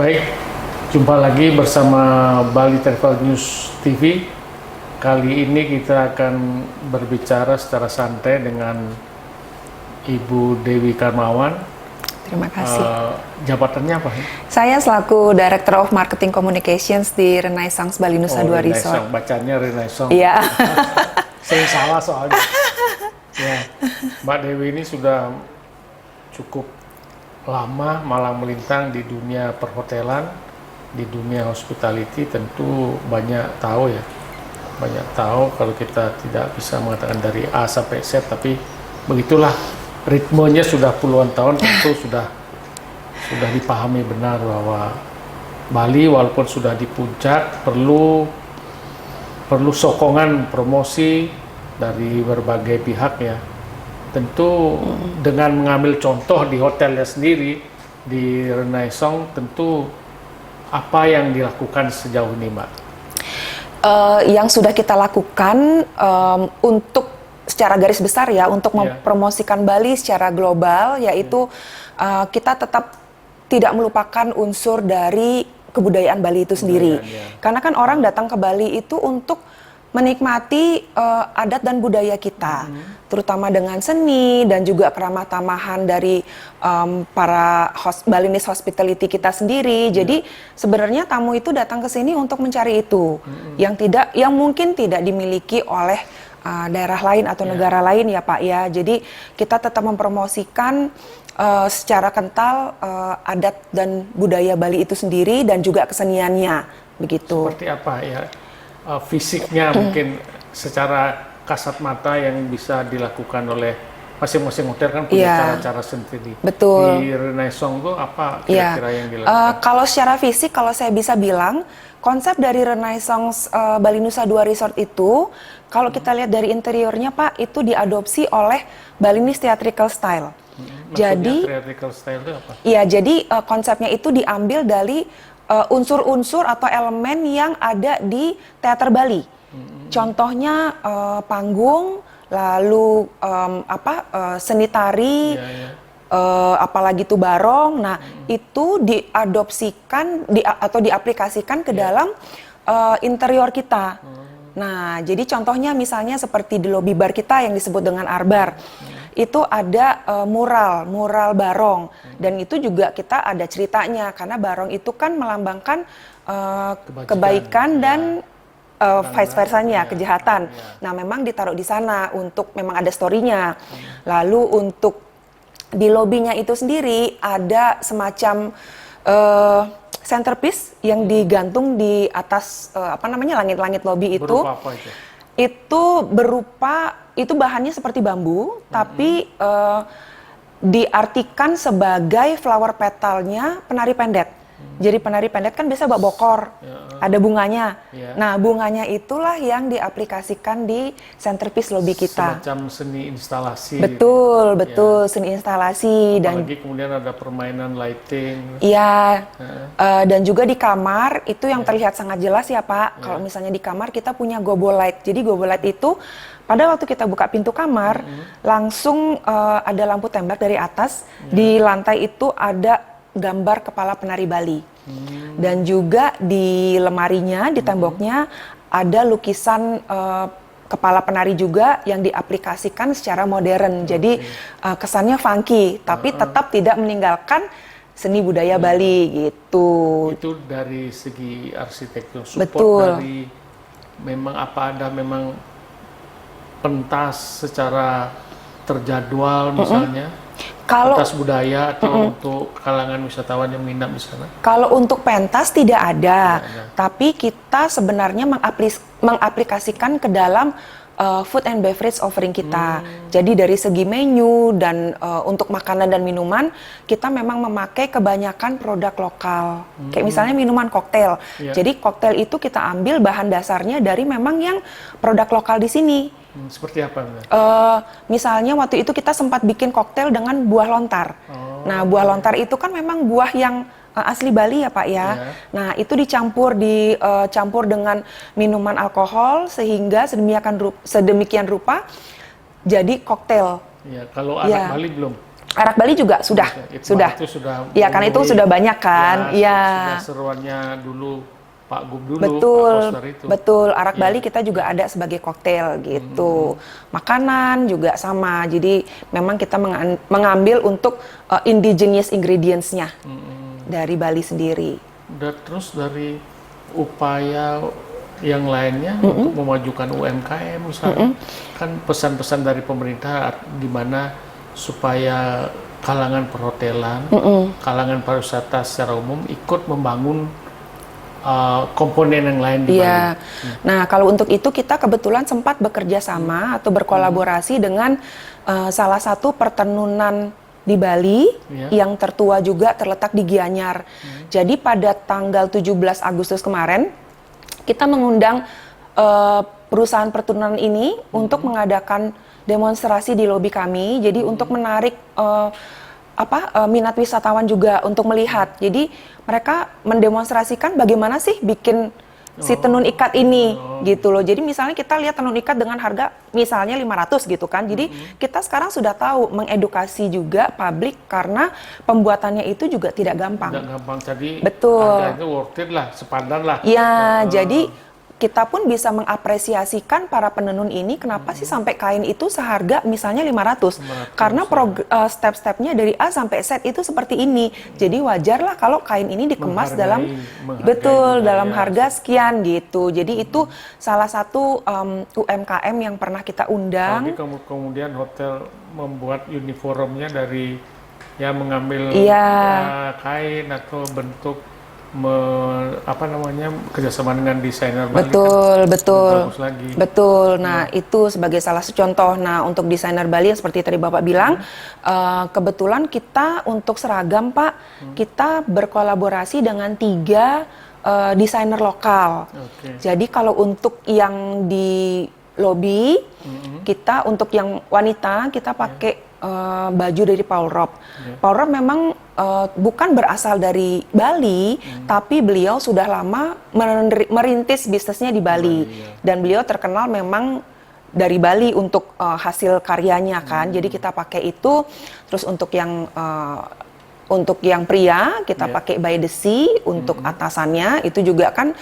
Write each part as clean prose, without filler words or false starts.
Baik, jumpa lagi bersama Bali Travel News TV. Kali ini kita akan berbicara secara santai dengan Ibu Dewi Karmawan. Terima kasih. Jabatannya apa? Saya selaku Director of Marketing Communications di Renaissance Bali Nusa Dua Resort. Bacanya Renaissance. Iya. Saya salah soalnya. Ya, Mbak Dewi ini sudah cukup lama malang melintang di dunia perhotelan, di dunia hospitality. Tentu banyak tahu ya, banyak tahu kalau kita tidak bisa mengatakan dari A sampai Z, tapi begitulah ritmenya sudah puluhan tahun. Tentu sudah dipahami benar bahwa Bali walaupun sudah di puncak perlu sokongan promosi dari berbagai pihak ya. Tentu dengan mengambil contoh di hotelnya sendiri di Renaissance, tentu apa yang dilakukan sejauh ini, Mbak? Yang sudah kita lakukan untuk secara garis besar ya, untuk mempromosikan Bali secara global, yaitu kita tetap tidak melupakan unsur dari kebudayaan Bali itu sendiri. Karena kan orang datang ke Bali itu untuk menikmati adat dan budaya kita, terutama dengan seni dan juga keramah tamahan dari para Balinese hospitality kita sendiri. Jadi sebenarnya tamu itu datang ke sini untuk mencari itu, yang mungkin tidak dimiliki oleh daerah lain atau negara lain ya Pak ya. Jadi kita tetap mempromosikan secara kental adat dan budaya Bali itu sendiri dan juga keseniannya begitu. Seperti apa ya? Fisiknya mungkin secara kasat mata yang bisa dilakukan oleh masing-masing hotel kan punya cara-cara sendiri. Betul. Di Renaissance itu apa kira-kira yang dilakukan? Kalau secara fisik, kalau saya bisa bilang, konsep dari Renaissance Bali Nusa Dua Resort itu, kalau kita lihat dari interiornya Pak, itu diadopsi oleh Balinese theatrical style. Jadi theatrical style itu apa? Iya, jadi konsepnya itu diambil dari unsur-unsur atau elemen yang ada di teater Bali. Contohnya panggung, lalu seni tari, apalagi itu barong. Nah, itu diadopsikan atau diaplikasikan ke dalam interior kita. Nah, jadi contohnya misalnya seperti di lobi bar kita yang disebut dengan Arbar. Itu ada mural barong, dan itu juga kita ada ceritanya karena barong itu kan melambangkan kebaikan dan vice versanya, kejahatan. Nah, memang ditaruh di sana untuk memang ada story-nya. Lalu untuk di lobinya itu sendiri ada semacam centerpiece yang digantung di atas langit-langit lobi itu. Berupa apa itu? Itu bahannya seperti bambu, tapi diartikan sebagai flower petalnya penari pendek. Jadi penari pendek kan biasa bawa bokor, ada bunganya. Nah, bunganya itulah yang diaplikasikan di centerpiece lobby kita. Semacam seni instalasi. Betul, seni instalasi. Apalagi kemudian ada permainan lighting. Iya, dan juga di kamar itu yang terlihat sangat jelas ya Pak. Kalau misalnya di kamar kita punya gobo light. Jadi gobo light itu pada waktu kita buka pintu kamar, langsung ada lampu tembak dari atas. Di lantai itu ada gambar kepala penari Bali. Dan juga di lemarinya, di temboknya ada lukisan kepala penari juga yang diaplikasikan secara modern. Jadi kesannya funky, tapi tetap tidak meninggalkan seni budaya Bali gitu. Itu dari segi arsitektur, support dari memang memang pentas secara terjadwal misalnya. Pentas budaya atau untuk kalangan wisatawan yang minat di sana? Kalau untuk pentas tidak ada, tapi kita sebenarnya mengaplikasikan ke dalam food and beverage offering kita. Jadi dari segi menu dan untuk makanan dan minuman, kita memang memakai kebanyakan produk lokal. Kayak misalnya minuman koktail. Jadi koktail itu kita ambil bahan dasarnya dari memang yang produk lokal di sini. Seperti apa? Misalnya waktu itu kita sempat bikin koktail dengan buah lontar. Nah, buah lontar itu kan memang buah yang asli Bali ya Pak ya. Nah, itu dicampur dengan minuman alkohol sehingga sedemikian rupa jadi koktail. Ya, kalau anak Bali belum. Arak Bali juga sudah. Itu sudah. Iya, kan itu sudah banyak kan. Iya. Sudah seruannya dulu Pak Gub dulu. Betul, Pak Koster itu. betul. Arak Bali kita juga ada sebagai koktail gitu. Makanan juga sama. Jadi memang kita mengambil untuk indigenous ingredients-nya dari Bali sendiri. Dan terus dari upaya yang lainnya untuk memajukan UMKM misalnya, kan pesan-pesan dari pemerintah di mana supaya kalangan perhotelan, kalangan pariwisata secara umum ikut membangun komponen yang lain di Bali. Nah, kalau untuk itu kita kebetulan sempat bekerja sama atau berkolaborasi dengan salah satu pertenunan di Bali yang tertua juga terletak di Gianyar. Jadi pada tanggal 17 Agustus kemarin kita mengundang perusahaan pertenunan ini untuk mengadakan demonstrasi di lobi kami. Jadi untuk menarik minat wisatawan juga untuk melihat. Jadi mereka mendemonstrasikan bagaimana sih bikin si tenun ikat ini gitu loh. Jadi misalnya kita lihat tenun ikat dengan harga misalnya 500 gitu kan. Jadi kita sekarang sudah tahu mengedukasi juga publik karena pembuatannya itu juga tidak gampang. Tidak gampang, jadi betul. harganya worth it lah, sepadan lah. Ya, jadi kita pun bisa mengapresiasikan para penenun ini kenapa sih sampai kain itu seharga misalnya 500. Karena step-stepnya dari A sampai Z itu seperti ini. Jadi wajarlah kalau kain ini dikemas dalam dalam harga sekian gitu. Jadi itu salah satu UMKM yang pernah kita undang. Kemudian hotel membuat uniformnya dari mengambil kain atau bentuk kerjasama dengan desainer Bali. Betul. Nah, itu sebagai salah satu contoh. Nah, untuk desainer Bali seperti tadi Bapak bilang, kebetulan kita untuk seragam Pak, kita berkolaborasi dengan 3 desainer lokal. Jadi kalau untuk yang di lobi, kita untuk yang wanita kita pakai baju dari Paul Rob. Paul Rob memang bukan berasal dari Bali, tapi beliau sudah lama merintis bisnisnya di Bali. Dan beliau terkenal memang dari Bali untuk hasil karyanya kan. Jadi kita pakai itu. Terus untuk yang pria kita pakai by the sea untuk atasannya itu juga kan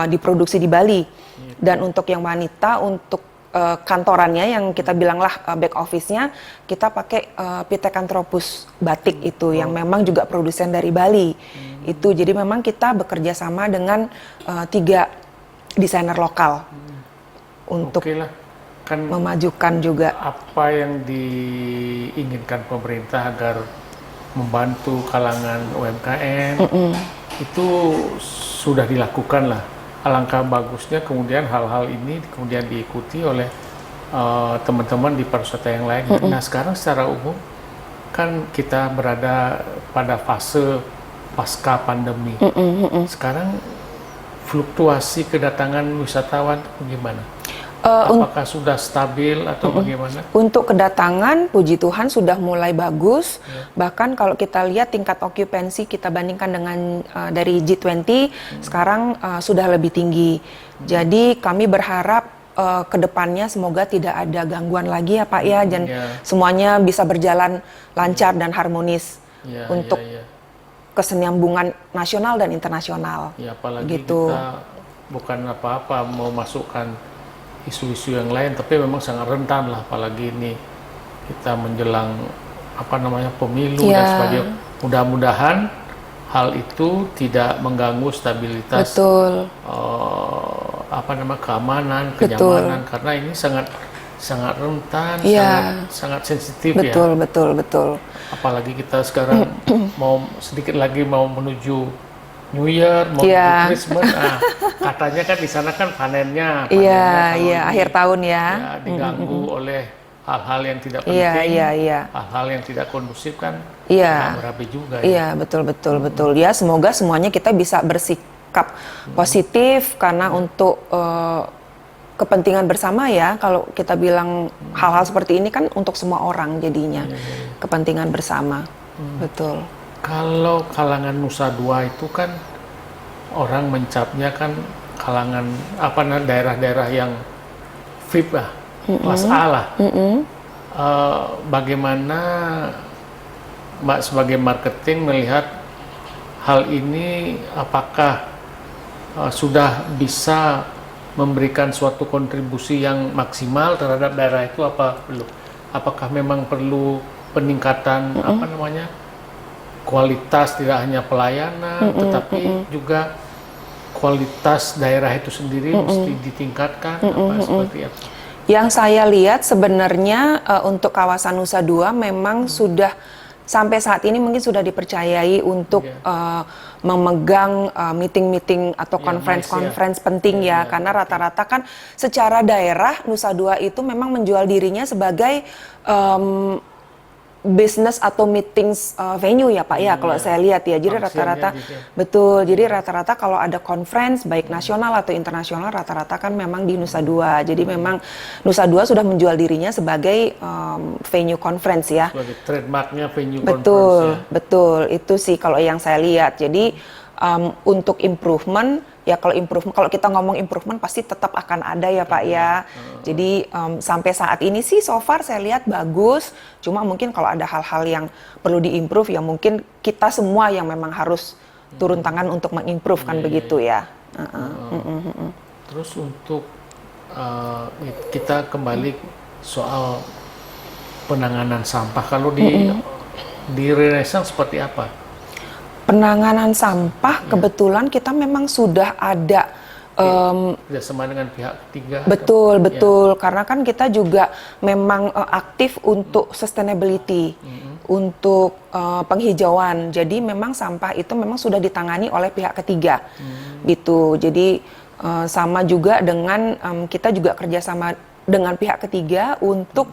diproduksi di Bali. Dan untuk yang wanita untuk kantorannya yang kita bilanglah back office-nya kita pakai Pithecanthropus batik itu yang memang juga produsen dari Bali. Itu jadi memang kita bekerja sama dengan 3 desainer lokal untuk memajukan juga apa yang diinginkan pemerintah agar membantu kalangan UMKM itu sudah dilakukan lah. Alangkah bagusnya kemudian hal-hal ini kemudian diikuti oleh teman-teman di pariwisata yang lain. Nah, sekarang secara umum kan kita berada pada fase pasca pandemi. Sekarang fluktuasi kedatangan wisatawan bagaimana? Apakah sudah stabil atau bagaimana? Untuk kedatangan, puji Tuhan sudah mulai bagus. Bahkan kalau kita lihat tingkat okupansi kita bandingkan dengan dari G20, sekarang sudah lebih tinggi. Jadi kami berharap kedepannya semoga tidak ada gangguan lagi ya Pak ya, dan semuanya bisa berjalan lancar dan harmonis untuk kesinambungan nasional dan internasional. Ya, apalagi kita bukan apa-apa mau masukkan isu-isu yang lain, tapi memang sangat rentan lah, apalagi ini kita menjelang pemilu dan sebagainya. Mudah-mudahan hal itu tidak mengganggu stabilitas keamanan, kenyamanan, karena ini sangat rentan, sangat sensitif. Betul. Apalagi kita sekarang sedikit lagi mau menuju New Year, mau Christmas, katanya kan di sana kan panennya akhir tahun diganggu oleh hal-hal yang tidak penting, hal-hal yang tidak kondusif kan, berapi juga. Betul. Ya, semoga semuanya kita bisa bersikap positif karena untuk kepentingan bersama ya. Kalau kita bilang hal-hal seperti ini kan untuk semua orang jadinya kepentingan bersama. Betul. Kalau kalangan Nusa Dua itu kan orang mencapnya kan kalangan daerah-daerah yang VIP lah, kelas A lah. Bagaimana Mbak sebagai marketing melihat hal ini apakah sudah bisa memberikan suatu kontribusi yang maksimal terhadap daerah itu apa belum? Apakah memang perlu peningkatan kualitas, tidak hanya pelayanan tetapi juga kualitas daerah itu sendiri mesti ditingkatkan seperti apa? Yang saya lihat sebenarnya untuk kawasan Nusa Dua memang sudah sampai saat ini mungkin sudah dipercayai untuk memegang meeting-meeting atau conference penting ya, karena rata-rata kan secara daerah Nusa Dua itu memang menjual dirinya sebagai business atau meetings venue ya Pak ya, kalau saya lihat ya. Jadi rata-rata betul. Jadi rata-rata kalau ada conference baik nasional atau internasional rata-rata kan memang di Nusa Dua. Jadi memang Nusa Dua sudah menjual dirinya sebagai venue conference ya. Sebagai trademarknya venue betul, conference ya. Betul. Itu sih kalau yang saya lihat. Jadi untuk improvement ya, kalau kita ngomong improvement pasti tetap akan ada ya Pak ya. Jadi sampai saat ini sih so far saya lihat bagus. Cuma mungkin kalau ada hal-hal yang perlu diimprove ya mungkin kita semua yang memang harus turun tangan untuk mengimprove kan begitu ya. Terus untuk kita kembali soal penanganan sampah, kalau di Renaissance seperti apa? Penanganan sampah kebetulan kita memang sudah ada kerjasama dengan pihak ketiga. Betul. Karena kan kita juga memang aktif untuk sustainability, untuk penghijauan. Jadi memang sampah itu memang sudah ditangani oleh pihak ketiga, gitu. Jadi sama juga dengan kita juga kerjasama dengan pihak ketiga untuk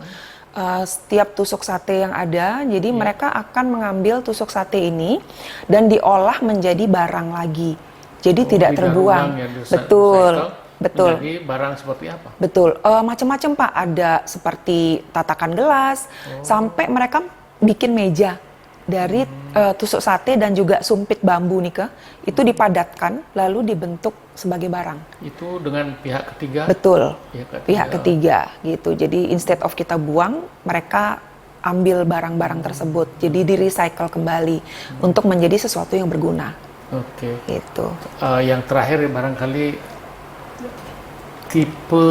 setiap tusuk sate yang ada, jadi mereka akan mengambil tusuk sate ini dan diolah menjadi barang lagi. Jadi tidak terbuang. Betul. Menjadi barang seperti apa? Betul. Macam-macam Pak. Ada seperti tatakan gelas, sampai mereka bikin meja dari tusuk sate dan juga sumpit bambu nih itu dipadatkan lalu dibentuk sebagai barang. Itu dengan pihak ketiga? Betul. Pihak ketiga gitu. Jadi instead of kita buang, mereka ambil barang-barang tersebut. Jadi di-recycle kembali untuk menjadi sesuatu yang berguna. Oke. Gitu. Yang terakhir barangkali tipe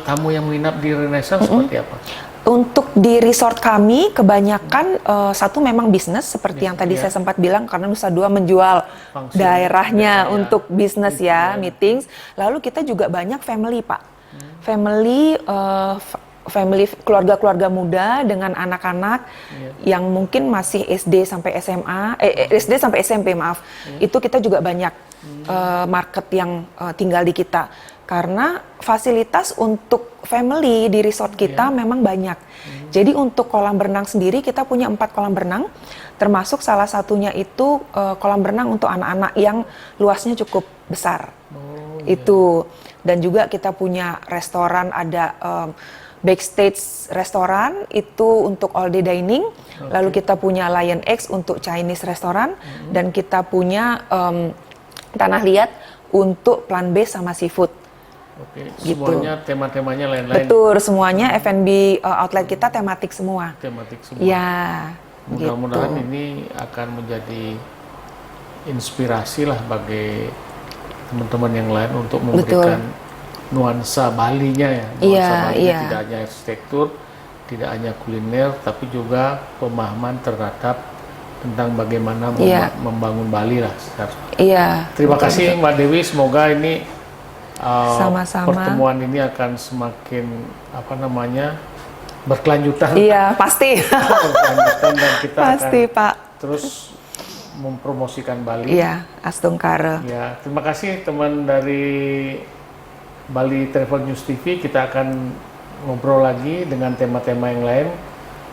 tamu yang menginap di Renaissance seperti apa? Untuk di resort kami kebanyakan satu memang bisnis seperti yang tadi saya sempat bilang, karena Nusa Dua menjual daerahnya untuk bisnis ya, meetings. Lalu kita juga banyak family Pak, family keluarga-keluarga muda dengan anak-anak yang mungkin masih SD sampai SMA, SD sampai SMP maaf. Itu kita juga banyak market yang tinggal di kita. Karena fasilitas untuk family di resort kita memang banyak. Jadi untuk kolam berenang sendiri kita punya 4 kolam berenang, termasuk salah satunya itu kolam berenang untuk anak-anak yang luasnya cukup besar. Itu. Dan juga kita punya restoran, ada backstage restoran itu untuk all day dining. Lalu kita punya Lion X untuk Chinese restoran, dan kita punya tanah liat untuk plant-based sama seafood. Oke, gitu. Semuanya tema-temanya lain-lain. Betul, semuanya F&B outlet kita tematik semua. Tematik semua. Ya, mudah-mudahan gitu. ini akan menjadi inspirasi lah bagi teman-teman yang lain untuk memberikan nuansa Balinya ya. Nuansa Balinya tidak hanya arsitektur, tidak hanya kuliner, tapi juga pemahaman terhadap tentang bagaimana membangun Bali lah. Terima kasih Mbak Dewi, semoga ini sama-sama. Pertemuan ini akan semakin berkelanjutan. Iya, pasti. Berkelanjutan, dan kita pasti, akan Pak. terus mempromosikan Bali. Iya, Astungkara. Ya, terima kasih teman dari Bali Travel News TV. Kita akan ngobrol lagi dengan tema-tema yang lain.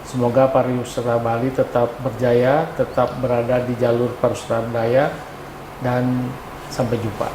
Semoga pariwisata Bali tetap berjaya, tetap berada di jalur pariwisata budaya, dan sampai jumpa.